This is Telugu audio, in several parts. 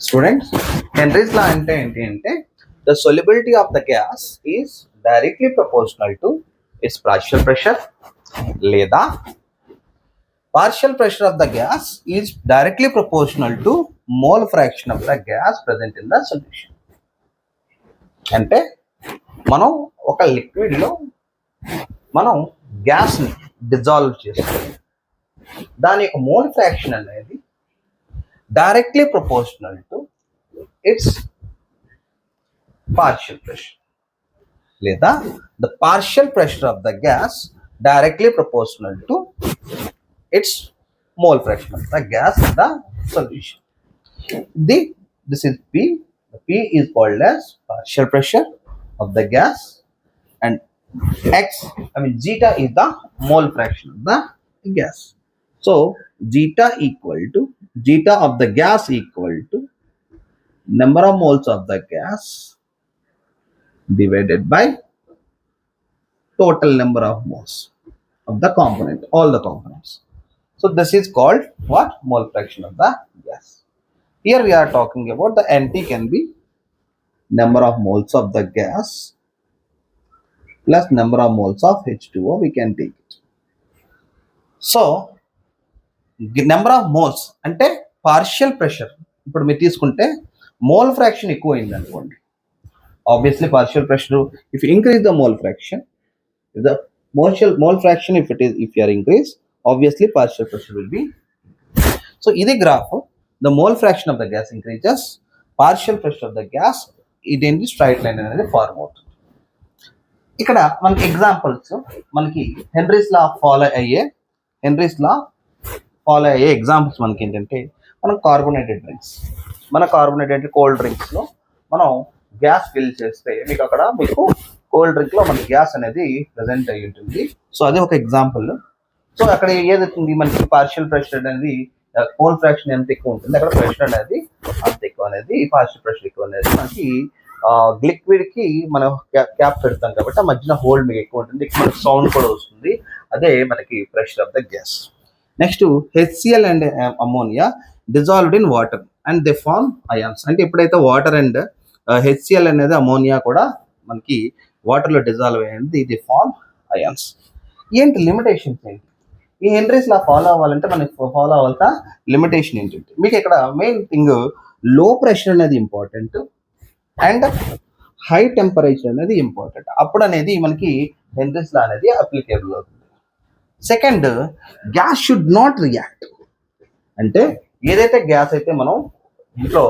స్టూడెంట్స్, హెన్రీస్ లా అంటే ఏంటి అంటే the solubility of the gas is directly proportional to its partial pressure లేదా partial pressure of the gas is directly proportional to mole fraction of the gas present in the solution. అంటే మనం ఒక లిక్విడ్ లో మనం గ్యాస్ ని డిజాల్వ్ చేస్తాం, దాని యొక్క మోల్ ఫ్రాక్షన్ అనేది directly proportional to its partial pressure లేదా the partial pressure of the gas directly proportional to its mole fraction of the gas in the solution. This is P. The P is called as partial pressure of the gas, and zeta is the mole fraction of the gas. So zeta of the gas equal to number of moles of the gas divided by total number of moles of the component, all the components. So this is called what? Mole fraction of the gas. Here we are talking about the NT can be number of moles of the gas plus number of moles of H2O, we can take it. So number of moles అంటే పార్షియల్ ప్రెషర్. ఇప్పుడు మీరు తీసుకుంటే మోల్ ఫ్రాక్షన్ ఎక్కువ అయింది అనుకోండి, obviously partial pressure if increase the mole fraction, the mole fraction if you are increase, obviously partial pressure will be. So ఇది graph, the mole fraction of the gas increases, partial pressure of the gas ఇదేంటి స్ట్రైట్ లైన్ అనేది ఫార్మ్ అవుతుంది. ఇక్కడ మనకి ఎగ్జాంపుల్స్, మనకి హెన్రీస్ లా ఫాలో అయ్యే ఎగ్జాంపుల్స్ మనకి ఏంటంటే, మనం కార్బోనేటెడ్ డ్రింక్స్, కోల్డ్ డ్రింక్స్లో మనం గ్యాస్ ఫిల్ చేస్తే మీకు కోల్డ్ డ్రింక్లో మనకి గ్యాస్ అనేది ప్రజెంట్ అయ్యి ఉంటుంది. సో అది ఒక ఎగ్జాంపుల్. సో అక్కడ ఏదవుతుంది, మనకి పార్షియల్ ప్రెషర్ అనేది మోల్ ఫ్రాక్షన్ ఎంత ఎక్కువ ఉంటుంది, అక్కడ ప్రెషర్ అనేది అంత ఎక్కువ అనేది, పార్షియల్ ప్రెషర్ ఎక్కువ అనేది మనకి లిక్విడ్ కి మనం క్యాప్ పెడతాం కాబట్టి ఆ మధ్యన హోల్డ్ మీకు ఎక్కువ ఉంటుంది, మనకి సౌండ్ కూడా వస్తుంది, అదే మనకి pressure of the gas. Next HCl and ammonia dissolved in water and they form ions. అంటే ఎప్పుడైతే వాటర్ అండ్ HCl అనేది అమోనియా కూడా మనకి వాటర్లో డిజాల్వ్ అయ్యింది, దే ఫార్మ్ అయాన్స్. ఏంటి లిమిటేషన్స్ ఏంటి? ఈ హెన్రీస్ లా ఫాలో అవ్వాలంటే మనకి ఫాలో అవ్వాల్సిన లిమిటేషన్ ఏంటంటే, మీకు ఇక్కడ మెయిన్ థింగ్ లో ప్రెషర్ అనేది ఇంపార్టెంట్ అండ్ హై టెంపరేచర్ అనేది ఇంపార్టెంట్. అప్పుడు అనేది మనకి హెన్రీస్ లా అనేది అప్లికేబుల్ అవుతుంది. Second, gas should not react. అంటే ఏదైతే గ్యాస్ అయితే మనం ఇంట్లో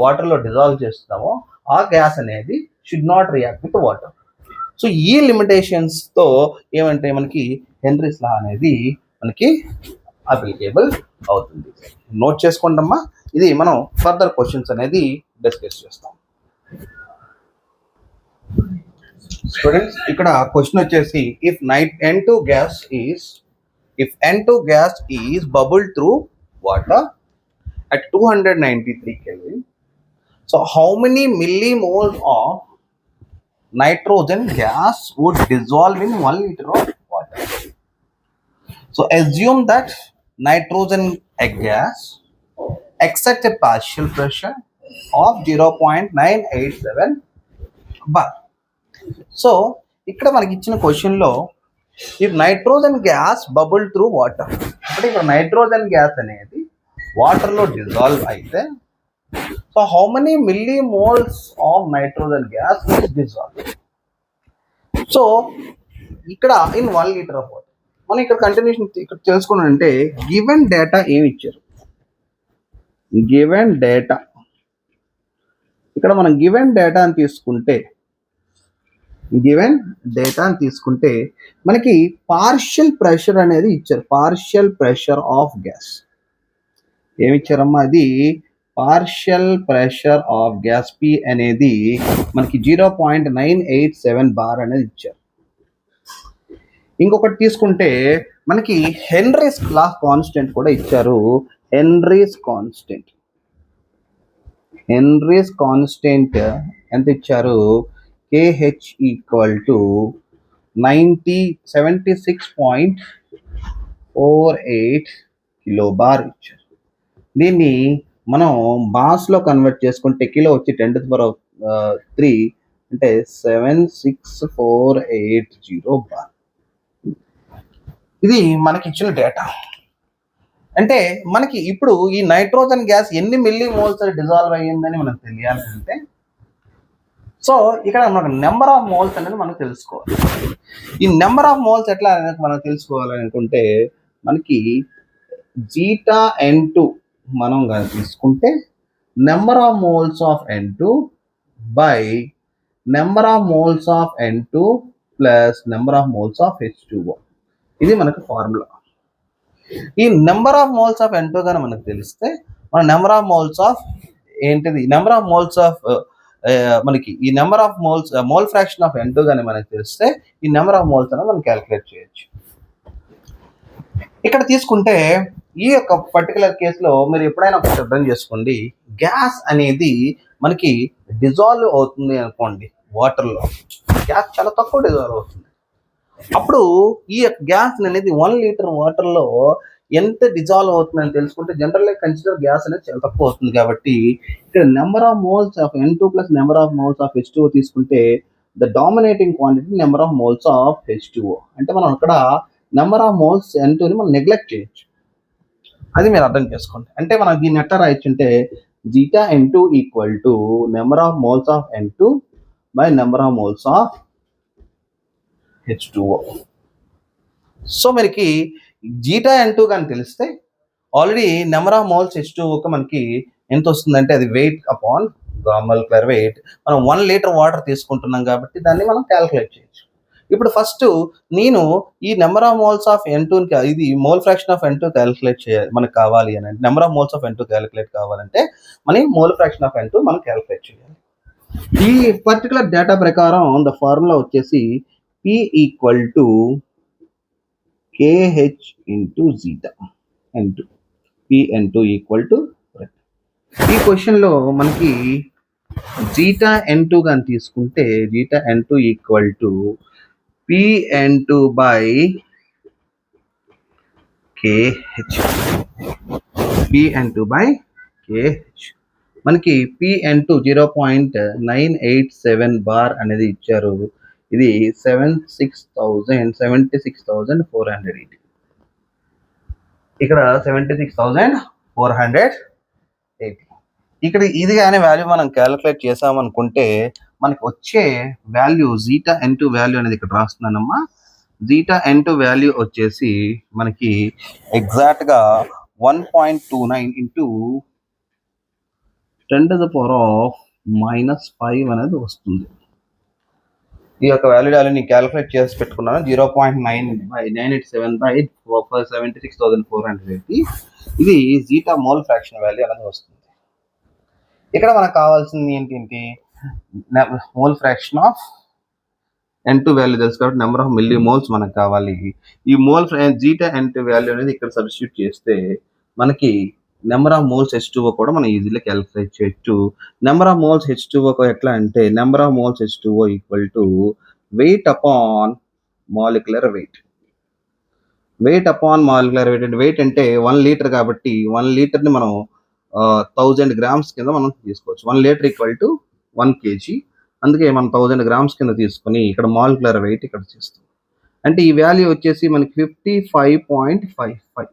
వాటర్లో డిజాల్వ్ చేస్తున్నామో ఆ గ్యాస్ అనేది should not react with water. So ఈ లిమిటేషన్స్తో ఏమంటే మనకి హెన్రీస్ లా అనేది మనకి అప్లికేబుల్ అవుతుంది. నోట్ చేసుకోండమ్మా, ఇది మనం ఫర్దర్ క్వశ్చన్స్ అనేది డిస్కస్ చేస్తాం. స్టూడెంట్స్, ఇక్కడ క్వశ్చన్ వచ్చేసి if N2 gas is bubbled through water at 293 Kelvin, so how many millimoles of nitrogen gas would dissolve in 1 liter of water? So assume that nitrogen gas exerts a partial pressure of 0.987 bar. So ఇక్కడ మనకి ఇచ్చిన క్వశ్చన్లో if nitrogen gas bubble through water, అంటే ఇక్కడ నైట్రోజన్ గ్యాస్ అనేది వాటర్లో డిజాల్వ్ అయితే, so how many millimoles of nitrogen gas is dissolve. So ఇక్కడ ఇన్ 1 లీటర్ ఆఫ్ వాటర్, మనం ఇక్కడ కంటిన్యూషన్ ఇక్కడ తెలుసుకున్నానంటే గివెన్ డేటా ఏమి ఇచ్చారు, గివెన్ డేటా, ఇక్కడ మనం గివెన్ డేటా అని తీసుకుంటే మనకి పార్షియల్ ప్రెషర్ అనేది ఇచ్చారు, పార్షియల్ ప్రెషర్ ఆఫ్ గ్యాస్ ఏమి ఇచ్చారమ్మా, అది partial pressure of gas P అనేది మనకి 0.987 బార్ అనేది ఇచ్చారు. ఇంకొకటి తీసుకుంటే మనకి హెన్రీస్ లా కాన్స్టెంట్ కూడా ఇచ్చారు. హెన్రీస్ కాన్స్టెంట్ ఎంత ఇచ్చారు, KH equal to 76.48 kilo bar ఇచ్చారు. దీన్ని మనం బాస్లో కన్వర్ట్ చేసుకుంటే కిలో వచ్చి 10⁻³ అంటే 76480 బార్. ఇది మనకి ఇచ్చిన డేటా. అంటే మనకి ఇప్పుడు ఈ నైట్రోజన్ గ్యాస్ ఎన్ని మిల్లీ మోల్స్ డిజాల్వ్ అయ్యిందని మనకు తెలియాలి అంటే, సో ఇక్కడ మనకు నెంబర్ ఆఫ్ మోల్స్ అనేది మనం తెలుసుకోవాలి. ఈ నెంబర్ ఆఫ్ మోల్స్ ఎట్లా అనేది మనం తెలుసుకోవాలి అనుకుంటే, మనకి జీటా N2 మనం కానీ తీసుకుంటే number of moles of N2 by number of moles of N2 plus number of moles of H2O. ఇది మనకు ఫార్ములా. ఈ number of moles of N2 కానీ మనకు తెలిస్తే మన నెంబర్ ఆఫ్ మోల్స్ ఆఫ్ ఏంటిది నెంబర్ ఆఫ్ మోల్స్ ఆఫ్ మనకి ఈ number of moles mole fraction of N2 కానీ మనకు తెలిస్తే ఈ నెంబర్ ఆఫ్ మోల్స్ అనేది మనం క్యాలిక్యులేట్ చేయొచ్చు. ఇక్కడ తీసుకుంటే ఈ యొక్క పర్టికులర్ కేసులో మీరు ఎప్పుడైనా ఒకటి అర్థం చేసుకోండి, గ్యాస్ అనేది మనకి డిజాల్వ్ అవుతుంది అనుకోండి వాటర్లో. గ్యాస్ చాలా తక్కువ డిజాల్వ్ అవుతుంది. అప్పుడు ఈ గ్యాస్ అనేది 1 లీటర్ వాటర్లో ఎంత డిజాల్వ్ అవుతుందని తెలుసుకుంటే జనరల్గా కన్సిడర్ గ్యాస్ అనేది చాలా తక్కువ అవుతుంది. కాబట్టి ఇక్కడ number of moles of N2 plus number of moles of H2O తీసుకుంటే the dominating quantity number of moles of H2O. అంటే మనం అక్కడ నెంబర్ ఆఫ్ మోల్స్ N2ని మనం నెగ్లెక్ట్ చేయొచ్చు. అది మీరు అర్థం చేసుకోండి. అంటే మనం దీన్ని ఎట్లా రాయొచ్చు అంటే zeta N2 equal to number of moles of N2 by number of moles of H2O. So మనకి జీటా N2 కానీ తెలిస్తే already number of moles H2O మనకి ఎంత వస్తుందంటే అది వెయిట్ అపాన్ మాలిక్యులర్ వెయిట్. మనం 1 లీటర్ వాటర్ తీసుకుంటున్నాం కాబట్టి దాన్ని మనం క్యాలిక్యులేట్ చేయొచ్చు. ఇప్పుడు ఫస్ట్ నేను ఈ number of moles of N2 ఇది mole fraction of N2 calculate చేయాలి మనకు కావాలి అని. Number of moles of N2 calculate కావాలంటే మన మోల్ ఫ్రాక్షన్ ఆఫ్ N2 మనం క్యాలిక్యులేట్ చేయాలి. ఈ పర్టికులర్ డేటా ప్రకారం ద ఫార్ములా వచ్చేసి P equal to KH into zeta N2. PN2 equal to ఈ క్వశ్చన్లో మనకి జీటా N2 కానీ తీసుకుంటే zeta N2 equal to PN2 by KH. PN2 by KH. మనకి PN2 0.987 బార్ అనేది ఇచ్చారు. ఇది 76,480. ఇక్కడ 76,480. ఇక్కడ ఇది కానీ వాల్యూ మనం క్యాలిక్యులేట్ చేసామనుకుంటే మనకి వచ్చే వాల్యూ జీటా N2 వాల్యూ అనేది ఇక్కడ రాస్తున్నానమ్మా. జీటా N2 వాల్యూ వచ్చేసి మనకి ఎగ్జాక్ట్గా 1.29 ఇంటూ 10⁻⁻5 అనేది వస్తుంది. ఈ యొక్క వాల్యూ ని క్యాలిక్యులేట్ చేసి పెట్టుకున్నాను. 0.987 బై 76,480. ఇది జీటా మోల్ ఫ్రాక్షన్ వాల్యూ అనేది వస్తుంది. ఇక్కడ మనకు కావాల్సింది ఏంటి, mole fraction of N2 value తెలుసు కాబట్టి నెంబర్ ఆఫ్ మిల్లీ మోల్స్ మనకు కావాలి. ఈ మోల్ జీటా N2 వాల్యూ అనేది ఇక్కడ సబ్స్టిట్యూట్ చేస్తే మనకి నెంబర్ ఆఫ్ మోల్స్ H2O కూడా మనం ఈజీగా క్యాలిక్యులేట్ చేయొచ్చు. నెంబర్ ఆఫ్ మోల్స్ H2O ఎట్లా అంటే number of moles H2O equal to weight upon molecular weight. Weight upon molecular weight అంటే వెయిట్ అంటే 1 లీటర్ కాబట్టి 1 లీటర్ని మనం 1000 గ్రామ్స్ కింద మనం తీసుకోవచ్చు. 1 లీటర్ ఈక్వల్ టు 1 kg. అందుకే మనం 1000 గ్రామ్స్ కింద తీసుకొని ఇక్కడ మాలిక్యులర్ వెయిట్ ఇక్కడ చేస్తాం. అంటే ఈ వాల్యూ వచ్చేసి మనకి 55.55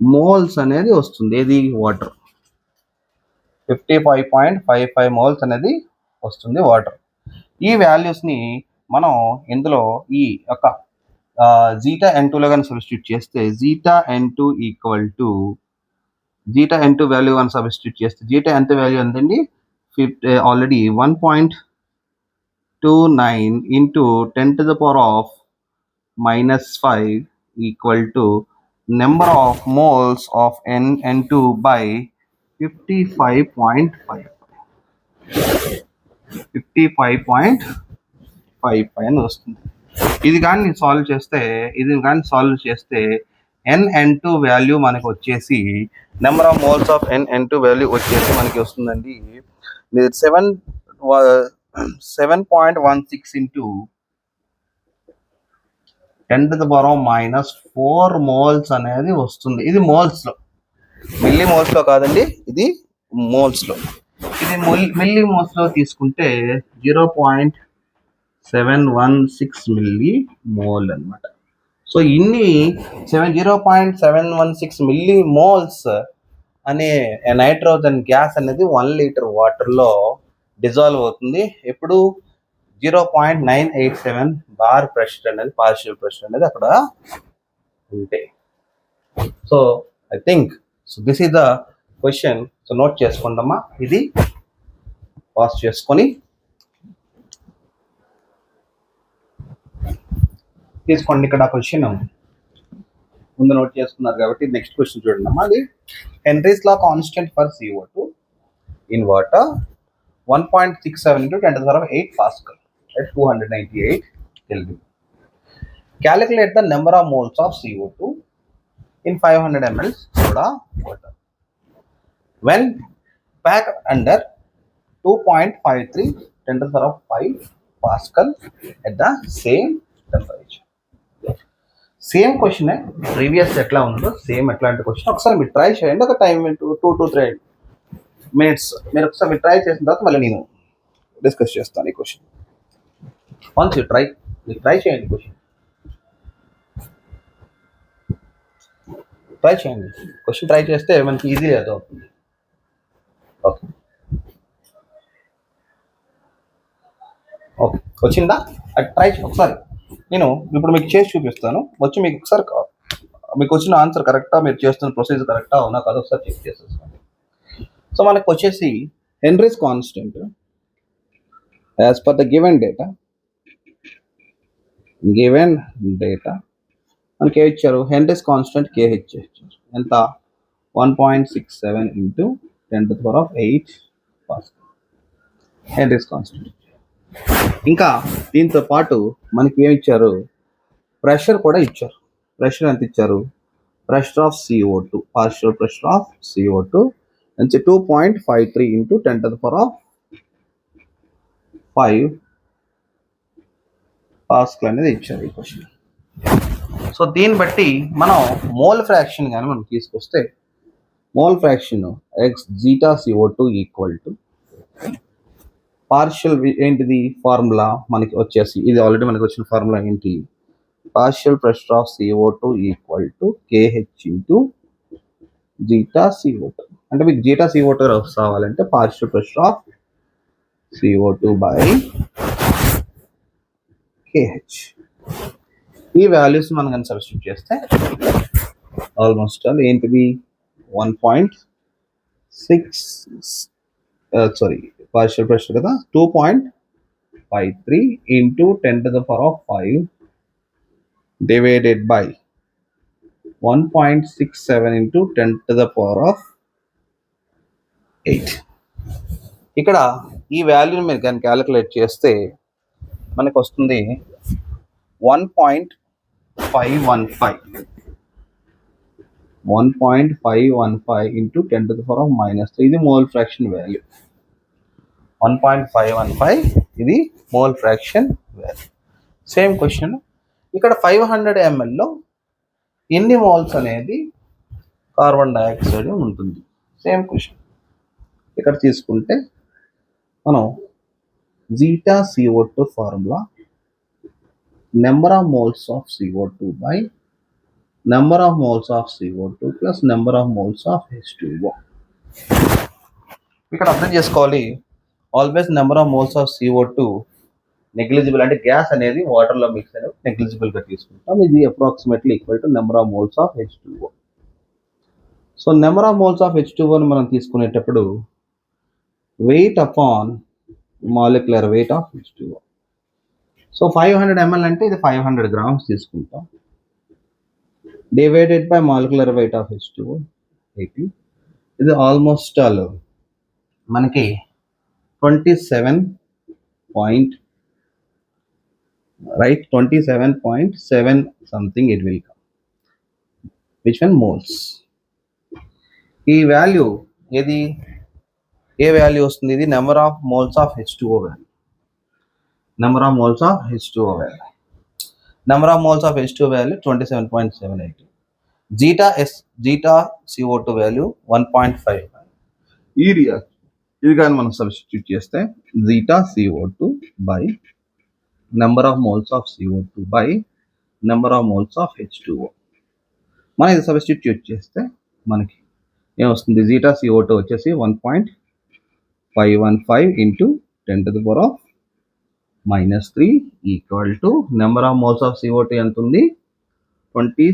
మోల్స్ అనేది వస్తుంది. ఏది వాటర్ 55.55 మోల్స్ అనేది వస్తుంది వాటర్. ఈ వాల్యూస్ని మనం ఇందులో ఈ యొక్క జీటా N2లో కానీ సబ్స్టిట్యూట్ చేస్తే zeta N2 equal to zeta N2 value అని సబ్స్టిట్యూట్ చేస్తే జీటా N2 వాల్యూ ఎంతండి already 1.29 into 10⁻⁻5 equal to number of moles of N2 by 55.55 అని వస్తుంది. ఇది కానీ సాల్వ్ చేస్తే N2 వాల్యూ మనకి వచ్చేసి number of moles of N2 value వచ్చేసి మనకి వస్తుందండి 7.16 ఇంటూ 10⁻⁻4 మోల్స్ అనేది వస్తుంది. ఇది మోల్స్లో. మిల్లీ మోల్స్లో కాదండి, ఇది మోల్స్లో. ఇది మిల్లీ మోల్స్లో తీసుకుంటే 0.716 మిల్లీ మోల్ అనమాట. సో ఇన్ని 0.716 మిల్లీ మోల్స్ అనే నైట్రోజన్ గ్యాస్ అనేది 1 లీటర్ వాటర్లో డిజాల్వ్ అవుతుంది. ఎప్పుడు 0.987 బార్ ప్రెషర్ అనేది, పార్షియల్ ప్రెషర్ అనేది అక్కడ ఉంటే. So I think so this is the question. So note చేసుకోండమ్మా, ఇది పాస్ చేసుకొని తీసుకోండి. ఇక్కడ క్వశ్చన్ ముందు నోట్ చేసుకున్నారు కాబట్టి నెక్స్ట్ క్వశ్చన్ చూడండి అమ్మా. అది Henry's law constant for CO2 in water 1.67 into 10⁸ Pascal at 298 Kelvin. Calculate the number of moles of CO2 in 500 ml soda water when packed under 2.53 10⁵ Pascal at the same temperature. Same question previous ఎట్లా ఉందో సేమ్ ఎట్లాంటి క్వశ్చన్ ఒకసారి మీరు ట్రై చేయండి. ఒక టైం 2 to 3 minutes మీరు ఒకసారి మీరు ట్రై చేసిన తర్వాత మళ్ళీ నేను డిస్కస్ చేస్తాను ఈ క్వశ్చన్. వన్స్ మీరు ట్రై చేయండి, క్వశ్చన్ ట్రై చేస్తే మనకి ఈజీ అవుతుంది. ఓకే వచ్చిందా? అది ట్రై ఒకసారి నేను ఇప్పుడు మీకు చేసి చూపిస్తాను. వచ్చి మీకు ఒకసారి మీకు వచ్చిన ఆన్సర్ కరెక్టా, మీరు చేస్తున్న ప్రొసీజర్ కరెక్టా అవునా కాదు ఒకసారి చెక్ చేసేసుకోండి. సో మనకు వచ్చేసి Henry's constant as per the given data మనకి ఏ ఇచ్చారు? హెన్రీస్ కాన్స్టెంట్ KH ఇచ్చారు. ఎంత? 1.67 into 10⁸ పాస్కల్ హెన్రీస్ కాన్స్టెంట్. ఇంకా దీంతో పాటు మనకి ఏమి ఇచ్చారు? ప్రెషర్ కూడా ఇచ్చారు. ప్రెషర్ ఎంత ఇచ్చారు? Pressure of CO2, partial pressure of CO2 నుంచి 2.53 into 10⁵ పాస్కల్ అనేది ఇచ్చారు ఈ క్వశ్చన్. సో దీన్ని బట్టి మనం మోల్ ఫ్రాక్షన్ కానీ మనం తీసుకొస్తే mole fraction zeta CO2 equal to partial ఏంటిది ఫార్ములా మనకి వచ్చేసి, ఇది ఆల్రెడీ మనకి వచ్చిన ఫార్ములా ఏంటి? Partial pressure of CO2 equal to KH into zeta CO2. అంటే మీకు జీటా CO2 రావాలంటే partial pressure of CO2 by KH. ఈ వాల్యూస్ మనం కానీ సబ్స్టిట్యూట్ చేస్తే ఆల్మోస్ట్ ఏంటిది 1.6 పార్షియల్ ప్రెషర్ కదా, 2.53 into 10⁵ డివైడెడ్ బై 1.67 into 10⁸. ఇక్కడ ఈ వాల్యూని మీరు కానీ క్యాలిక్యులేట్ చేస్తే మనకు వస్తుంది 1.515 into 10⁻³ ఇది మోల్ ఫ్రాక్షన్ వాల్యూ. 1.515 ఇది mole fraction value. Same question ఇక్కడ 500 mlలో ఎన్ని మోల్స్ అనేది కార్బన్ డైఆక్సైడ్ ఉంటుంది? సేమ్ క్వశ్చన్ ఇక్కడ తీసుకుంటే మనం zeta CO2 formula number of moles of CO2 by number of moles of CO2 plus number of moles of H2O. ఇక్కడ అర్థం చేసుకోవాలి, always number of moles of CO2 negligible, అంటే గ్యాస్ అనేది వాటర్లో మిక్స్ అనేది నెగ్లిజిబుల్గా తీసుకుంటాం. ఇది approximately equal to number of moles of H2O. So number of moles of H2Oని మనం తీసుకునేటప్పుడు weight upon molecular weight of H2O. So 500 ml అంటే ఇది 500 grams తీసుకుంటాం, divided by molecular weight of H2O 80. ఇది ఆల్మోస్ట్ ఆల్ మనకి 27.7 something it will come, which one moles. ఈ వాల్యూ ఏది, ఏ వాల్యూ వస్తుంది? ఇది number of moles of H2O value. Number of moles of H2O value 27.78 zeta CO2 value 1.5. ఈ రియాక్షన్ ఇది కానీ మనం సబ్స్టిట్యూట్ చేస్తే zeta CO2 by number of moles of CO2 by number of moles of H2O. మనం ఇది సబ్స్టిట్యూట్ చేస్తే మనకి ఏమొస్తుంది? జీటా CO2 వచ్చేసి 1.515 into 10⁻³ equal to number of moles of CO2 ఎంత ఉంది? 20.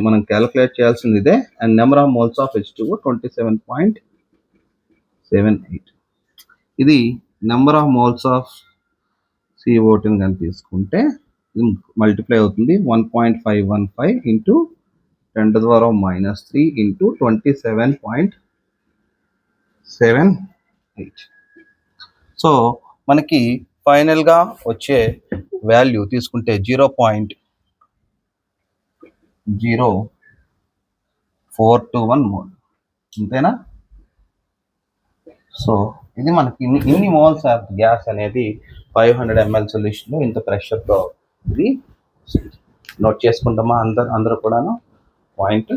మనం క్యాలిక్యులేట్ చేయాల్సింది ఇదే. And number of moles of H2O 27.78. ఇది number of moles of CO2 కానీ తీసుకుంటే ఇది మల్టిప్లై అవుతుంది 1.515 ఇంటూ 10⁻³ ఇంటూ 27.78. సో మనకి ఫైనల్గా వచ్చే వాల్యూ తీసుకుంటే 0.0421 మోల్, అంతేనా? సో ఇది మనకి ఇన్ని మోల్స్ ఆఫ్ గ్యాస్ అనేది 500 ml సొల్యూషన్లో ఇంత ప్రెషర్తో ఇది నోట్ చేసుకుంటామా అందరూ కూడాను పాయింట్